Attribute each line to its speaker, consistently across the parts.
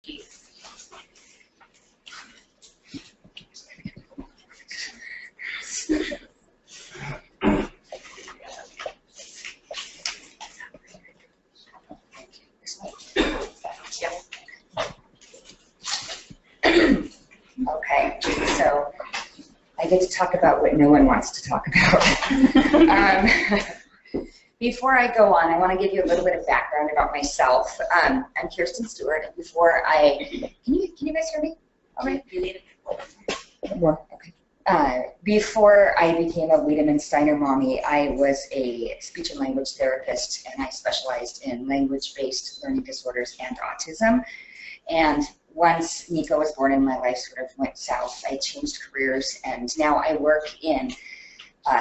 Speaker 1: Okay, so I get to talk about what no one wants to talk about. Before I go on, I want to give you a little bit of background about myself. I'm Kirsten Stuart, and before I, can you guys hear me? All right. More. Okay. Before I became a Wiedemann-Steiner mommy, I was a speech and language therapist, and I specialized in language-based learning disorders and autism. And once Nico was born and my life sort of went south, I changed careers, and now I work in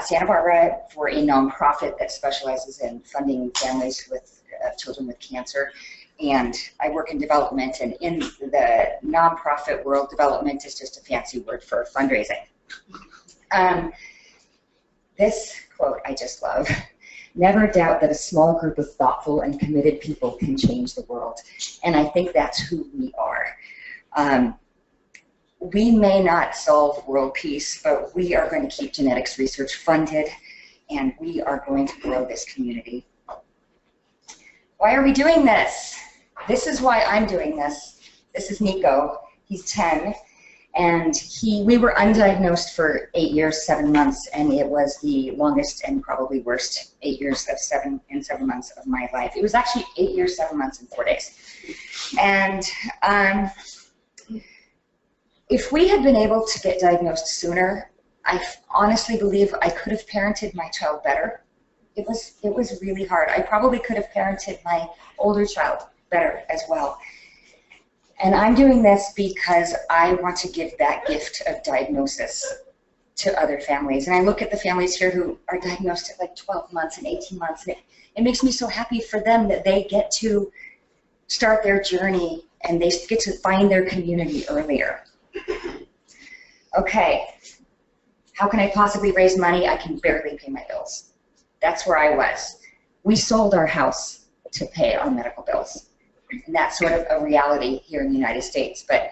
Speaker 1: Santa Barbara for a nonprofit that specializes in funding families with children with cancer. And I work in development, and in the nonprofit world, development is just a fancy word for fundraising. This quote I just love: "Never doubt that a small group of thoughtful and committed people can change the world." And I think that's who we are. We may not solve world peace, but we are going to keep genetics research funded, and we are going to grow this community. Why are we doing this? This is why I'm doing this. This is Nico. He's 10, and we were undiagnosed for 8 years, 7 months, and it was the longest and probably worst 8 years of 7 months of my life. It was actually 8 years, 7 months, and 4 days. And if we had been able to get diagnosed sooner, I honestly believe I could have parented my child better. It was really hard. I probably could have parented my older child better as well. And I'm doing this because I want to give that gift of diagnosis to other families. And I look at the families here who are diagnosed at like 12 months and 18 months, and it makes me so happy for them that they get to start their journey and they get to find their community earlier. Okay, how can I possibly raise money? I can barely pay my bills. That's where I was. We sold our house to pay our medical bills. And that's sort of a reality here in the United States. But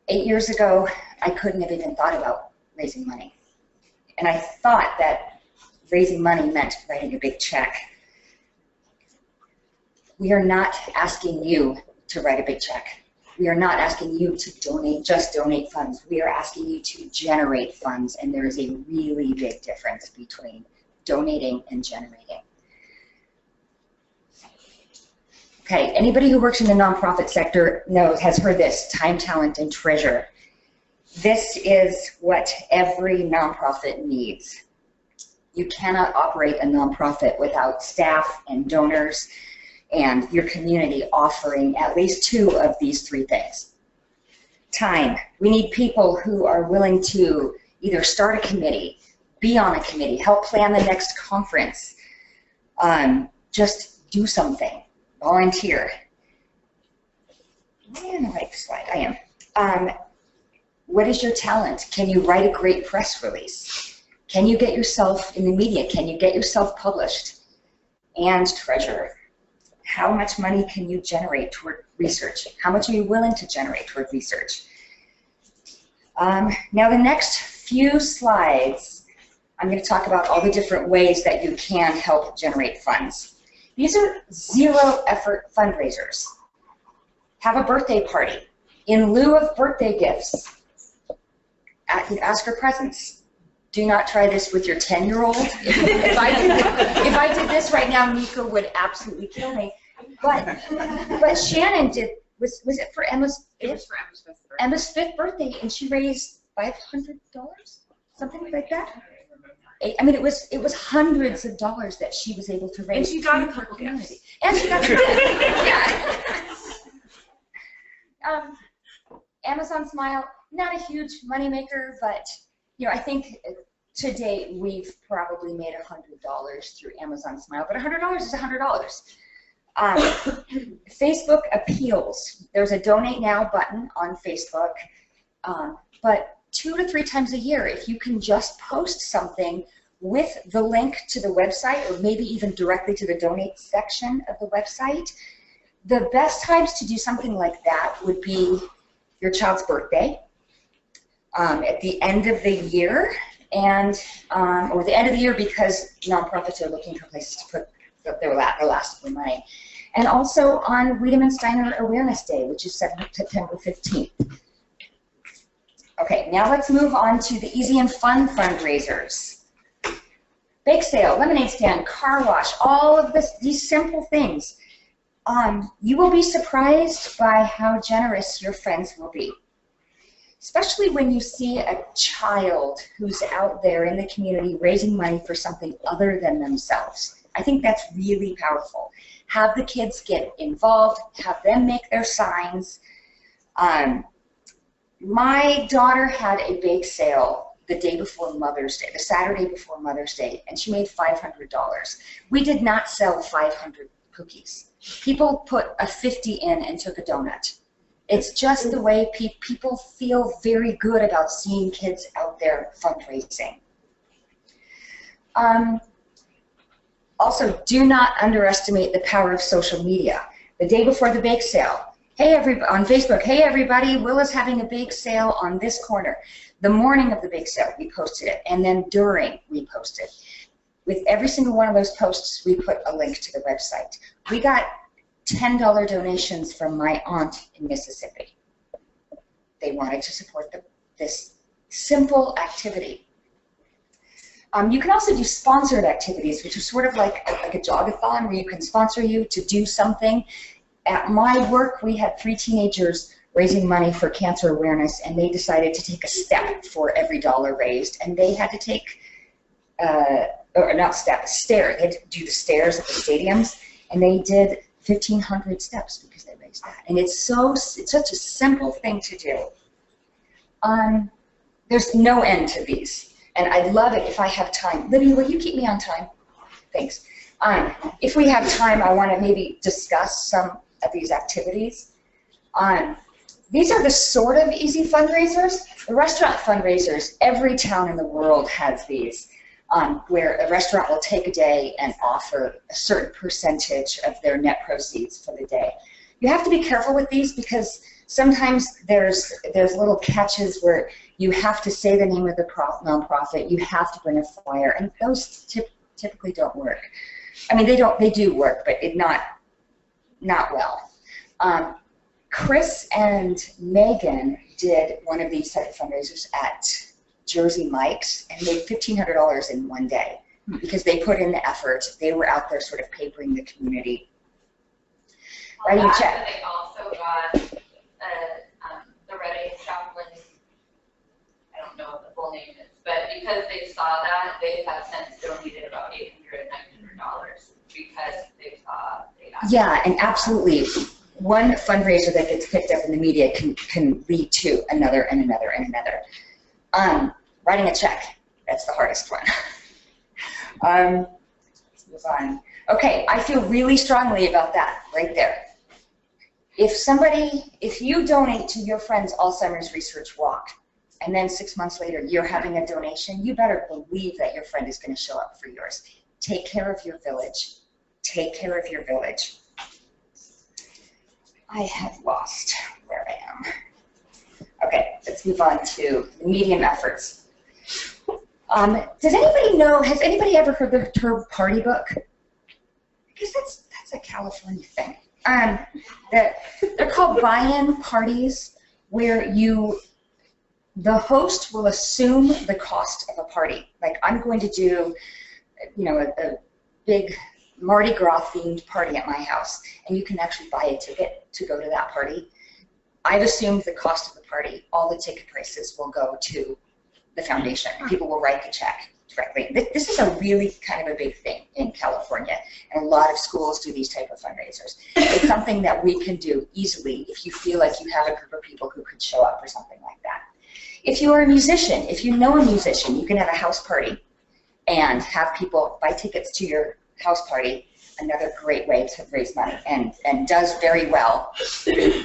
Speaker 1: 8 years ago, I couldn't have even thought about raising money. And I thought that raising money meant writing a big check. We are not asking you to write a big check. We are not asking you to donate, just donate funds. We are asking you to generate funds, and there is a really big difference between donating and generating. Okay, anybody who works in the nonprofit sector has heard this: time, talent, and treasure. This is what every nonprofit needs. You cannot operate a nonprofit without staff and donors and your community offering at least 2 of these 3 things. Time. We need people who are willing to either start a committee, be on a committee, help plan the next conference, just do something, volunteer. Am I on the right slide? I am. What is your talent? Can you write a great press release? Can you get yourself in the media? Can you get yourself published? And treasure. How much money can you generate toward research? How much are you willing to generate toward research? Now the next few slides, I'm going to talk about all the different ways that you can help generate funds. These are zero-effort fundraisers. Have a birthday party. In lieu of birthday gifts, ask for presents. Do not try this with your 10-year-old. If I did this right now, Nico would absolutely kill me. But Shannon did. Was it for Emma's 5th? It was for Emma's 5th birthday, and she raised $500, something like that. I mean, it was hundreds of dollars that she was able to raise. And she got her community. And she got her yeah. Amazon Smile, not a huge moneymaker, but I think to date we've probably made $100 through Amazon Smile. But $100 is $100. Facebook appeals. There's a donate now button on Facebook, but 2 to 3 times a year, if you can just post something with the link to the website, or maybe even directly to the donate section of the website, The best times to do something like that would be your child's birthday, at the end of the year, and or the end of the year, because nonprofits are looking for places to put their last of their money. And also on Wiedemann-Steiner Awareness Day, which is September 15th. Okay, now let's move on to the easy and fun fundraisers. Bake sale, lemonade stand, car wash, all of these simple things. You will be surprised by how generous your friends will be. Especially when you see a child who's out there in the community raising money for something other than themselves. I think that's really powerful. Have the kids get involved, have them make their signs. My daughter had a bake sale the day before Mother's Day, the Saturday before Mother's Day, and she made $500. We did not sell 500 cookies. People put a 50 in and took a donut. It's just the way people feel very good about seeing kids out there fundraising. Also, do not underestimate the power of social media. The day before the bake sale, on Facebook, hey everybody, Will is having a bake sale on this corner. The morning of the bake sale, we posted it, and then during, we posted. With every single one of those posts, we put a link to the website. We got $10 donations from my aunt in Mississippi. They wanted to support this simple activity. You can also do sponsored activities, which is sort of like a jog-a-thon, where you can sponsor you to do something. At my work, we had 3 teenagers raising money for cancer awareness, and they decided to take a step for every dollar raised, and they had to take, or not step, stairs. They had to do the stairs at the stadiums, and they did 1,500 steps because they raised that. And it's such a simple thing to do. There's no end to these. And I'd love it if I have time. Libby, will you keep me on time? Thanks. If we have time, I want to maybe discuss some of these activities. These are the sort of easy fundraisers. The restaurant fundraisers, every town in the world has these, where a restaurant will take a day and offer a certain percentage of their net proceeds for the day. You have to be careful with these because sometimes there's little catches where you have to say the name of the nonprofit, you have to bring a flyer, and those typically don't work. I mean, they do work, but not well. Chris and Megan did one of these type of fundraisers at Jersey Mike's and made $1,500 in one day because they put in the effort. They were out there sort of papering the community.
Speaker 2: Well,
Speaker 1: writing a check.
Speaker 2: They also got the Reading Chaplain, I don't know what the full name is, but because they saw that, they have since donated about $800 and $900 because they saw they got.
Speaker 1: Yeah, and absolutely. One fundraiser that gets picked up in the media can lead to another and another and another. Writing a check, that's the hardest one. Let's move on. Okay, I feel really strongly about that right there. If you donate to your friend's Alzheimer's research walk, and then 6 months later you're having a donation, you better believe that your friend is going to show up for yours. Take care of your village. Take care of your village. I have lost where I am. Okay, let's move on to the medium efforts. Does anybody know, has anybody ever heard the term party book? Because that's a California thing. They're called buy-in parties where the host will assume the cost of a party. Like, I'm going to do, a big Mardi Gras themed party at my house, and you can actually buy a ticket to go to that party. I've assumed the cost of the party. All the ticket prices will go to the foundation. People will write the check directly. This is a really kind of a big thing in California, and a lot of schools do these type of fundraisers. It's something that we can do easily if you feel like you have a group of people who could show up for something like that. If you are a musician, if you know a musician, you can have a house party and have people buy tickets to your house party. Another great way to raise money, and does very well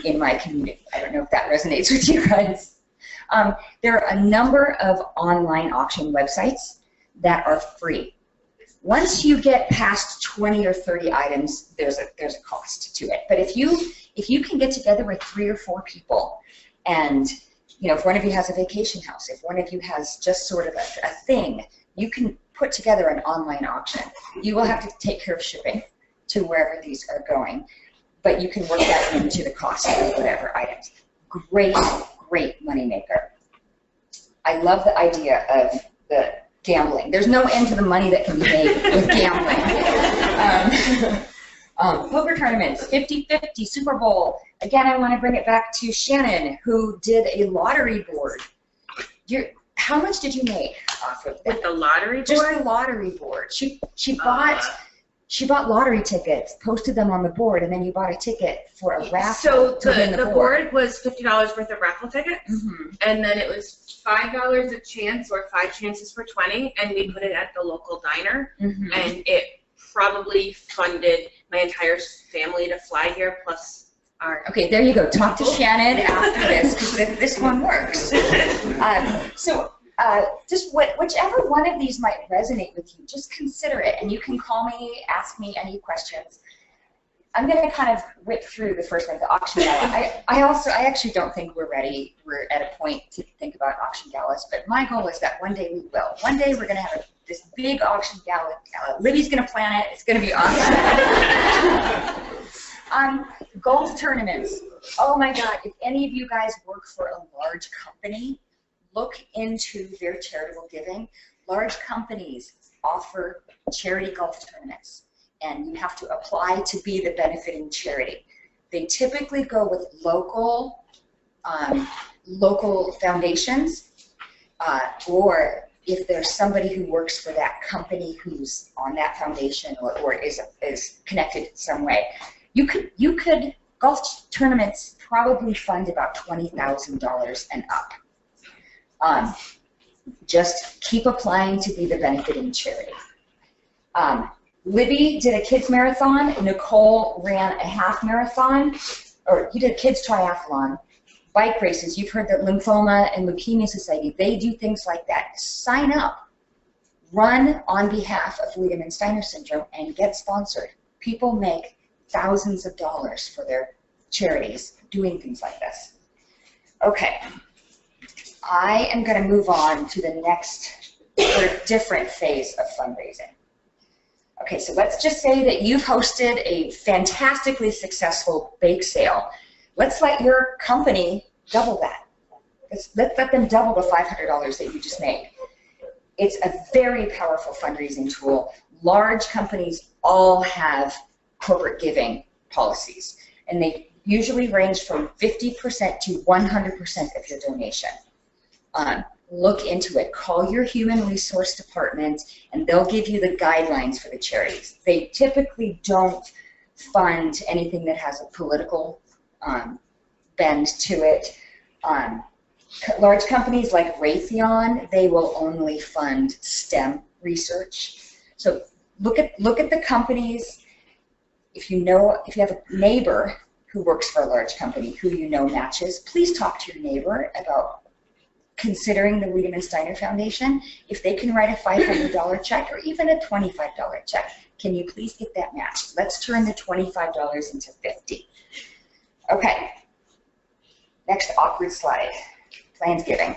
Speaker 1: in my community. I don't know if that resonates with you guys. There are a number of online auction websites that are free. Once you get past 20 or 30 items, there's a cost to it. But if you can get together with 3 or 4 people, and if one of you has a vacation house, if one of you has just sort of a thing, you can put together an online auction. You will have to take care of shipping to wherever these are going, but you can work that into the cost of whatever items. Great moneymaker. I love the idea of the gambling. There's no end to the money that can be made with gambling. Poker tournaments, 50-50, Super Bowl. Again, I want to bring it back to Shannon, who did a lottery board. How much did you make off of that?
Speaker 3: With the lottery board?
Speaker 1: Just the lottery board. She bought lottery tickets, posted them on the board, and then you bought a ticket for a raffle.
Speaker 3: So the board was $50 worth of raffle tickets, and then it was $5 a chance, or 5 chances for 20, and we put it at the local diner, and it probably funded my entire family to fly here, plus our...
Speaker 1: Okay, there you go. Talk to Shannon after this, because this one works. Just whichever one of these might resonate with you, just consider it, and you can call me, ask me any questions. I'm going to kind of whip through the first one, the auction gala. I actually don't think we're ready. We're at a point to think about auction galas, but my goal is that one day we will. One day we're going to have this big auction gala. Libby's going to plan it. It's going to be awesome. Golf tournaments. Oh my God! If any of you guys work for a large company, look into their charitable giving. Large companies offer charity golf tournaments, and you have to apply to be the benefiting charity. They typically go with local foundations, or if there's somebody who works for that company who's on that foundation or is connected in some way. You could golf tournaments probably fund about $20,000 and up. Just keep applying to be the benefiting charity. Libby did a kids marathon. Nicole ran a half marathon, or you did a kids triathlon. Bike races. You've heard that Lymphoma and Leukemia Society, they do things like that. Sign up. Run on behalf of Wiedemann-Steiner syndrome and get sponsored. People make thousands of dollars for their charities doing things like this. Okay. I am going to move on to the next or different phase of fundraising. Okay, so let's just say that you've hosted a fantastically successful bake sale. Let's let your company double that. Let's let them double the $500 that you just made. It's a very powerful fundraising tool. Large companies all have corporate giving policies, and they usually range from 50% to 100% of your donation. Look into it. Call your human resource department, and they'll give you the guidelines for the charities. They typically don't fund anything that has a political bend to it. Large companies like Raytheon, they will only fund STEM research. So look at the companies. If you have a neighbor who works for a large company who you know matches, please talk to your neighbor about considering the Wiedemann-Steiner Foundation. If they can write a $500 check or even a $25 check, can you please get that matched? Let's turn the $25 into $50. Okay. Next awkward slide. Planned giving.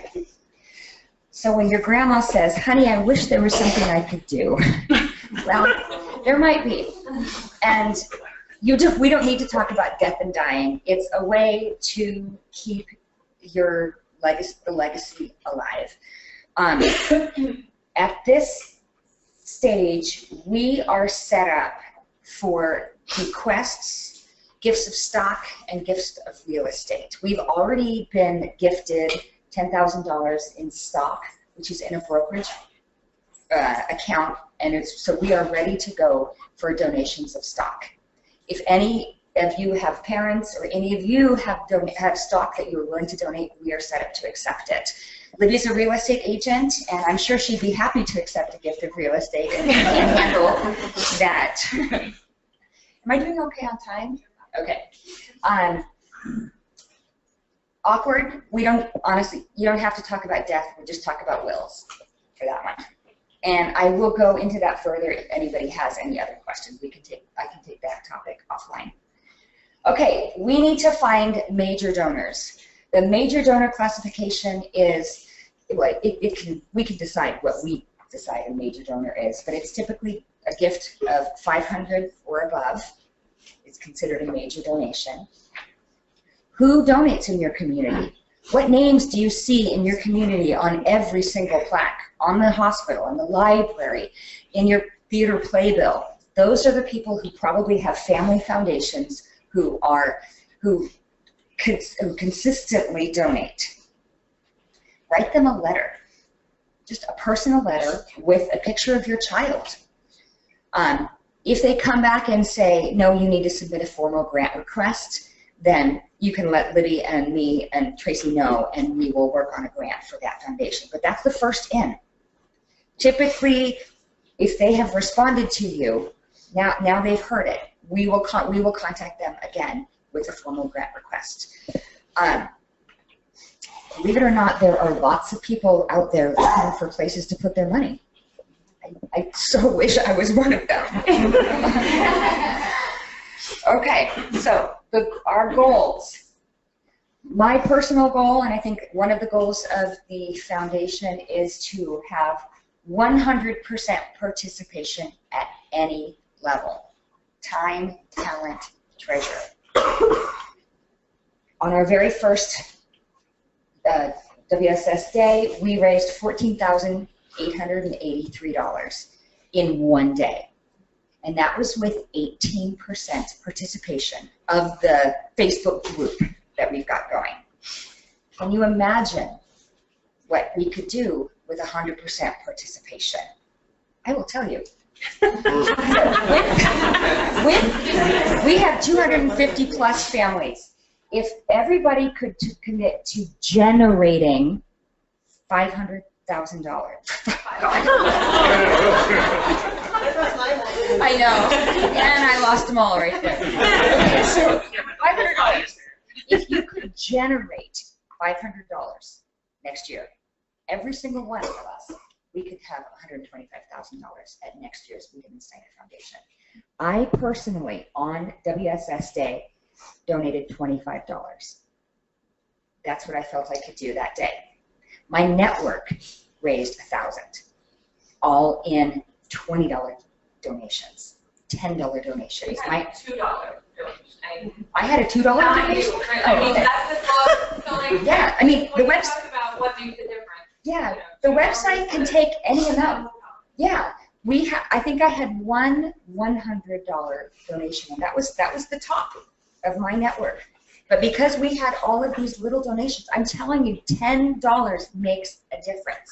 Speaker 1: So when your grandma says, honey, I wish there was something I could do. Well, there might be. And we don't need to talk about death and dying. It's a way to keep the legacy alive. At this stage, we are set up for bequests, gifts of stock, and gifts of real estate. We've already been gifted $10,000 in stock, which is in a brokerage account, and so we are ready to go for donations of stock. If any of you have parents or any of you have stock that you are willing to donate, we are set up to accept it. Libby's a real estate agent, and I'm sure she'd be happy to accept a gift of real estate and handle that. Am I doing okay on time? Okay. Awkward, honestly, you don't have to talk about death, we just talk about wills for that one. And I will go into that further if anybody has any other questions. I can take that topic offline. Okay, we need to find major donors. The major donor classification is, we can decide what we decide a major donor is, but it's typically a gift of $500 or above. It's considered a major donation. Who donates in your community? What names do you see in your community on every single plaque, on the hospital, in the library, in your theater playbill? Those are the people who probably have family foundations who consistently donate. Write them a letter, just a personal letter with a picture of your child. If they come back and say, no, you need to submit a formal grant request, then you can let Libby and me and Tracy know, and we will work on a grant for that foundation. But that's the first in. Typically, if they have responded to you, now they've heard it, we will contact them again with a formal grant request. Believe it or not, there are lots of people out there looking for places to put their money. I so wish I was one of them. Okay, so our goals. My personal goal, and I think one of the goals of the foundation, is to have 100% participation at any level. Time, talent, treasure. On our very first WSS day, we raised $14,883 in one day. And that was with 18% participation of the Facebook group that we've got going. Can you imagine what we could do with 100% participation? I will tell you. We have 250 plus families. If everybody could commit to generating $500,000. I know, and I lost them all right there. Okay, so $500. If you could generate $500 next year, every single one of us, we could have $125,000 at next year's Wiedemann-Steiner Foundation. I personally, on WSS Day, donated $25. That's what I felt I could do that day. My network raised $1,000, all in $20 donations, $10 donations.
Speaker 2: I had a $2 donation.
Speaker 1: I had a $2 donation?
Speaker 2: I mean, that's the close. So like,
Speaker 1: yeah, I mean, the website.
Speaker 2: Talk about what makes the difference.
Speaker 1: Yeah, you know, the website can take any amount. Yeah, I think I had one $100 donation, and that was the top of my network. But because we had all of these little donations, I'm telling you, $10 makes a difference.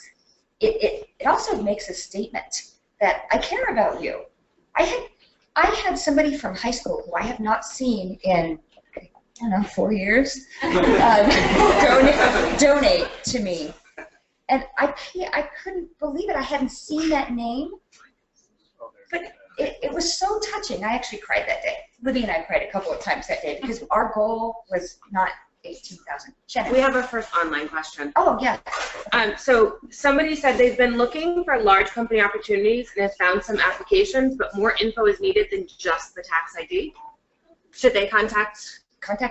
Speaker 1: It also makes a statement that I care about you. I had somebody from high school who I have not seen in, I don't know, 4 years, donate to me. And I couldn't believe it. I hadn't seen that name. But it was so touching. I actually cried that day. Libby and I cried a couple of times that day because our goal was not 18,000.
Speaker 3: We have our first online question.
Speaker 1: Oh, yeah.
Speaker 3: So somebody said they've been looking for large company opportunities and have found some applications, but more info is needed than just the tax ID. Should they contact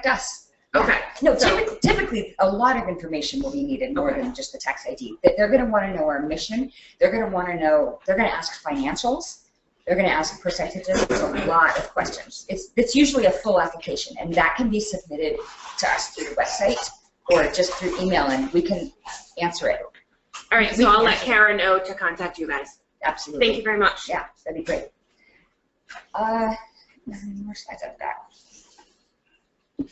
Speaker 1: us?
Speaker 3: Okay.
Speaker 1: No, typically a lot of information will be needed more than just the tax ID. They're going to want to know our mission. They're going to want to know, they're going to ask financials. They're going to ask percentages. There's a lot of questions. It's usually a full application, and that can be submitted to us through the website or just through email, and we can answer it.
Speaker 3: All right, so I'll let Kara know to contact you guys.
Speaker 1: Absolutely.
Speaker 3: Thank you very much.
Speaker 1: Yeah, that'd be great. How many more slides I've got? I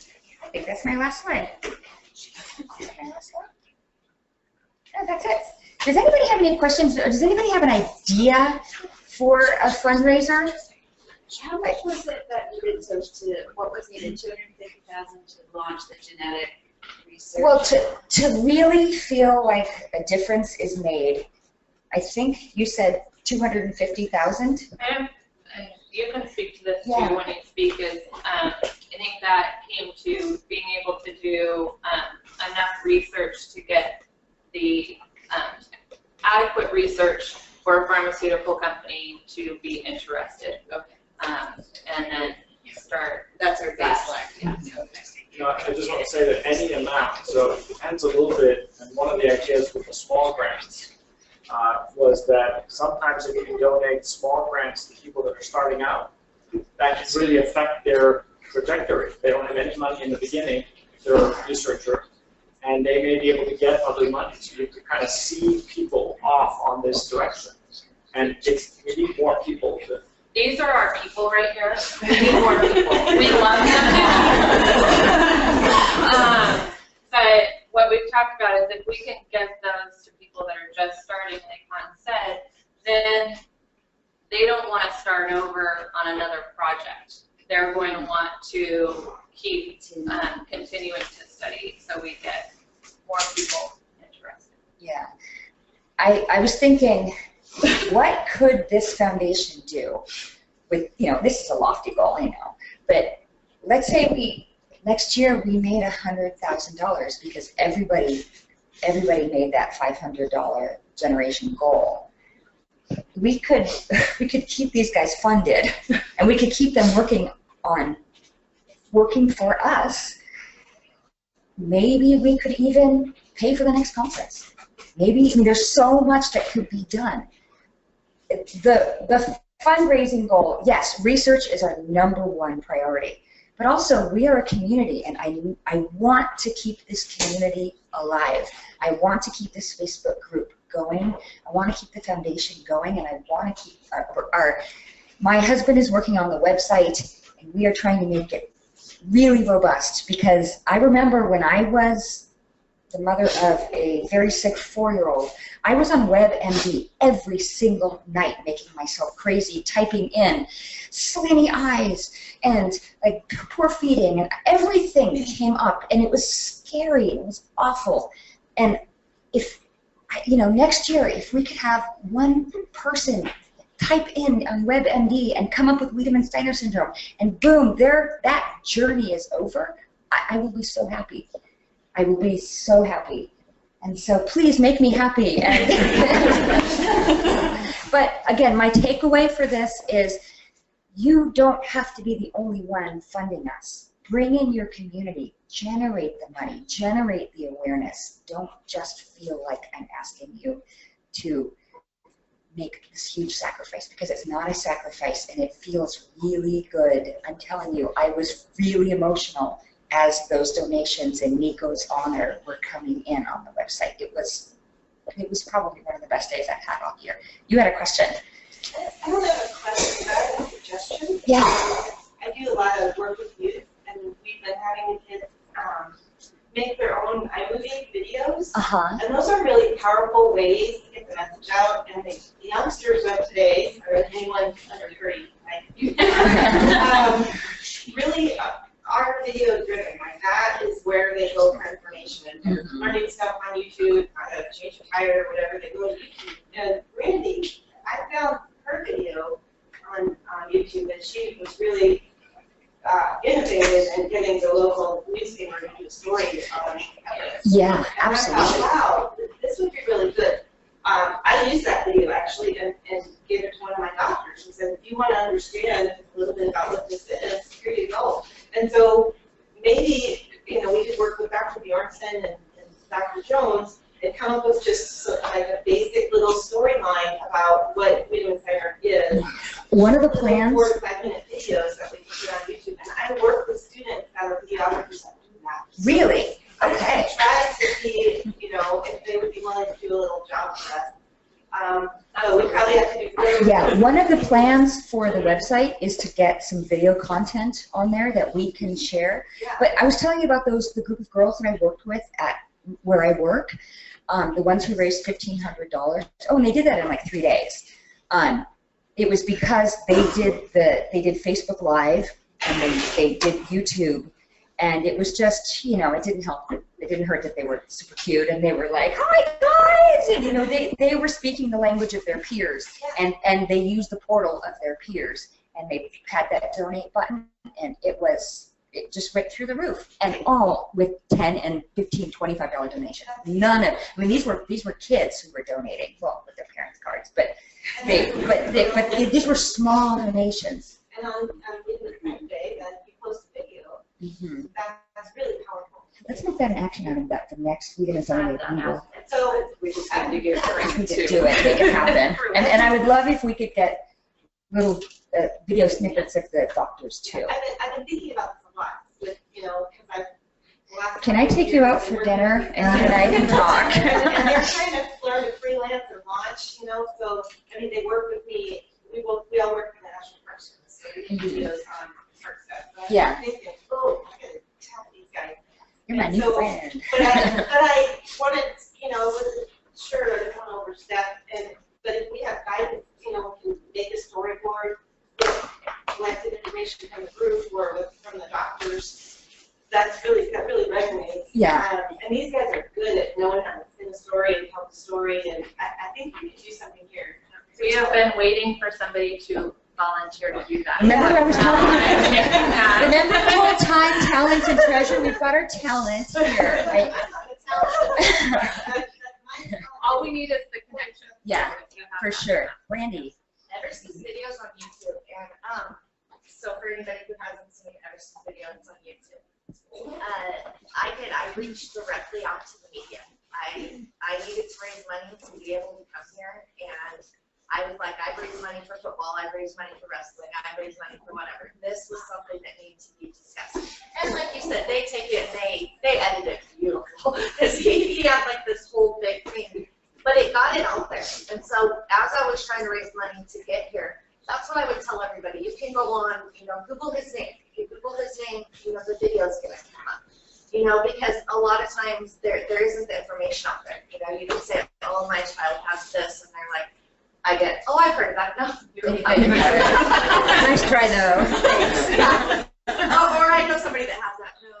Speaker 1: think that's my last slide. Oh, that's it. Does anybody have any questions, or does anybody have an idea for a fundraiser?
Speaker 4: How much was it that needed, so what was needed, 250,000 to launch the genetic research?
Speaker 1: Well, to really feel like a difference is made, I think you said 250,000?
Speaker 2: You can speak to this too when you speak, I think that came to being able to do enough research to get the adequate research for a pharmaceutical company to be interested.
Speaker 3: Okay.
Speaker 2: And then start.
Speaker 3: That's our baseline. Yeah.
Speaker 5: You know, I just want to say that any amount, so it depends a little bit, and one of the ideas with the small grants was that sometimes if you can donate small grants to people that are starting out, that can really affect their trajectory. They don't have any money in the beginning, they're a researcher, and they may be able to get other money. So you can kind of see people off on this direction. And we need more people to.
Speaker 2: These are our people right here. We need more people. We love them. But what we've talked about is if we can get those to people that are just starting, like Han said, then they don't want to start over on another project. They're going to want to keep continuing to study, so we get more people interested.
Speaker 1: Yeah. I was thinking, what could this foundation do with, you know, this is a lofty goal, I know, but let's say next year we made $100,000 because everybody made that $500 generation goal. We could keep these guys funded, and we could keep them working for us. Maybe we could even pay for the next conference. Maybe, I mean, there's so much that could be done. The fundraising goal, yes, research is our #1 priority, but also we are a community, and I want to keep this community alive. I want to keep this Facebook group going. I want to keep the foundation going, and I want to keep my husband is working on the website, and we are trying to make it really robust, because I remember when I was the mother of a very sick 4-year-old, I was on WebMD every single night, making myself crazy, typing in slanty eyes and like poor feeding, and everything came up, and it was scary, it was awful. And if, you know, next year, if we could have one person type in on WebMD and come up with Wiedemann-Steiner syndrome, and boom, that journey is over, I will be so happy. I will be so happy. And so please make me happy. But again, my takeaway for this is you don't have to be the only one funding us. Bring in your community, generate the money, generate the awareness. Don't just feel like I'm asking you to make this huge sacrifice, because it's not a sacrifice, and it feels really good. I'm telling you, I was really emotional as those donations in Nico's honor were coming in on the website. It was probably one of the best days I've had all year. You had a question?
Speaker 6: I don't have a question, I have a suggestion.
Speaker 1: Yeah.
Speaker 6: I do a lot of work with youth, and we've been having kids make their own iMovie videos. And those are really powerful ways to get the message out, and the youngsters of today, or anyone under 30, really are video driven. Like, that is where they go for information, and learning stuff on YouTube, how to change a tire or whatever, they go to YouTube. And Randy, I found her video on YouTube, and she was really innovative in getting the local newspaper to do a story on it.
Speaker 1: Yeah, absolutely.
Speaker 6: And I thought, wow, this would be really good. I used that video actually and gave it to one of my doctors and said, if you want to understand a little bit about what this is, here you go. And so maybe, you know, we could work with Dr. Bjornson and Dr. Jones and come up with just like a basic little storyline about what Wiedemann-Steiner is.
Speaker 1: One of the plans.
Speaker 6: 4 to 5 minute videos that we can put on YouTube, and I work with students that are videographers that do that.
Speaker 1: Really? Okay.
Speaker 6: I tried to see, you know, if they would be willing to do a little job for us. So we probably have to do.
Speaker 1: Yeah, one of the plans for the website is to get some video content on there that we can share.
Speaker 6: Yeah.
Speaker 1: But I was telling you about the group of girls that I worked with at where I work, the ones who raised $1,500. Oh, and they did that in like 3 days. It was because they did Facebook Live, and they did YouTube, and it was just, you know, it didn't help. It didn't hurt that they were super cute, and they were like, "Hi guys," and you know, they were speaking the language of their peers, and they used the portal of their peers, and they had that donate button, and it just went through the roof, and all with $10 and $15, $25 donations. None of, I mean, these were kids who were donating, well, with their parents' cards, but But these were small donations.
Speaker 6: And on Wiedemann-Steiner Day, that you post a video, that's really powerful.
Speaker 1: Let's make that an action item that the next Wiedemann-Steiner Day people
Speaker 6: So
Speaker 4: We just have to get
Speaker 1: we could do it, make it happen. And I would love if we could get little video snippets of the doctors too.
Speaker 6: I've been thinking about this a lot, with, because
Speaker 1: Can I take you out for dinner and you and I can talk?
Speaker 6: And they're trying to learn to freelance and launch, so, they work with me, we all work for the National Park Service, so we can do videos on park stuff. But
Speaker 1: Yeah.
Speaker 6: I'm thinking, oh, I gotta tell these guys.
Speaker 1: You're my
Speaker 6: And
Speaker 1: new
Speaker 6: so-
Speaker 1: friend.
Speaker 6: But I wanted, wasn't sure to come overstep, but if we have guidance, we can make a storyboard with collected information from the group or from the doctors. That really resonates.
Speaker 1: Yeah.
Speaker 6: And these guys are good at knowing how to spin a story and tell the story, and I think we could do something here.
Speaker 2: We have been waiting for somebody to volunteer to do that.
Speaker 1: Remember I was talking about? Remember full-time talent and treasure? We've got our talent here, right?
Speaker 2: All we need is the connection.
Speaker 1: Yeah,
Speaker 2: If you have
Speaker 1: for
Speaker 2: that.
Speaker 1: sure. Randy.
Speaker 7: Everson's videos on YouTube, and so for anybody who hasn't seen Everson's videos on YouTube, I reached directly out to the media. I needed to raise money to be able to come here, and I was like, I've raised money for football, I've raised money for wrestling, I've raised money for whatever. This was something that needed to be discussed. And like you said, they take it and they edit it beautiful, because he had like this whole big thing. But it got it out there. And so as I was trying to raise money to get here, that's what I would tell everybody. You can go on, Google his name. If you Google his name, the video's going to come up. Because a lot of times there isn't the information out there. You can say, oh, my child has this, and they're like, I've heard of that. No, you really haven't.
Speaker 1: Nice try though.
Speaker 7: Yeah. Oh, or I know somebody that has that. No.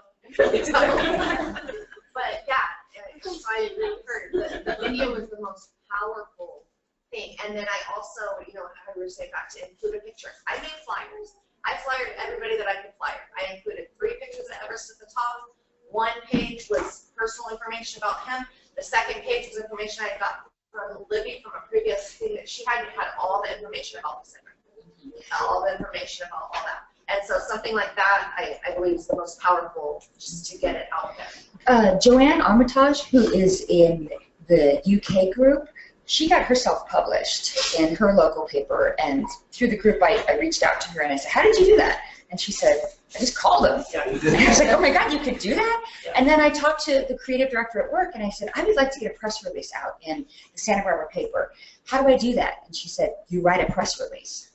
Speaker 7: But yeah, so I really heard the video was the most powerful thing. And then I also, I would say back to include a picture. I made flyers. I flyered everybody that I could flyer. I included 3 pictures of Everest at the top. 1 page was personal information about him. The second page was information I got from Libby from a previous thing that she had all the information about the center. All the information about all that. And so something like that, I believe, is the most powerful, just to get it out there.
Speaker 1: Joanne Armitage, who is in the UK group, she got herself published in her local paper, and through the group I reached out to her and I said, how did you do that? And she said, I just called him. And I was like, oh my God, you could do that? And then I talked to the creative director at work and I said, I would like to get a press release out in the Santa Barbara paper. How do I do that? And she said, you write a press release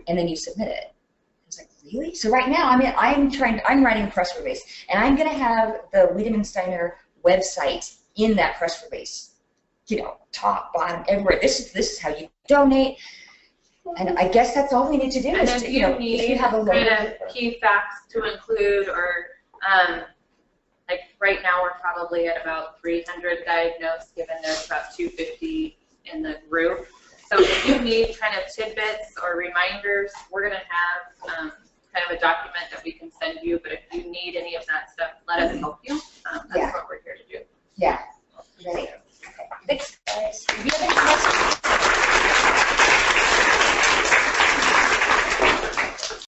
Speaker 1: and then you submit it. I was like, really? So right now, I'm writing a press release, and I'm gonna have the Wiedemann-Steiner website in that press release. Top, bottom, everywhere. This is how you donate. And I guess that's all we need to do.
Speaker 2: And
Speaker 1: is
Speaker 2: if
Speaker 1: to,
Speaker 2: you
Speaker 1: if
Speaker 2: need
Speaker 1: you have a
Speaker 2: kind
Speaker 1: logo.
Speaker 2: of key facts to include, or like right now we're probably at about 300 diagnosed, given there's about 250 in the group. So if you need kind of tidbits or reminders, we're going to have kind of a document that we can send you. But if you need any of that stuff, let us help you. That's what we're here to do.
Speaker 1: Yeah,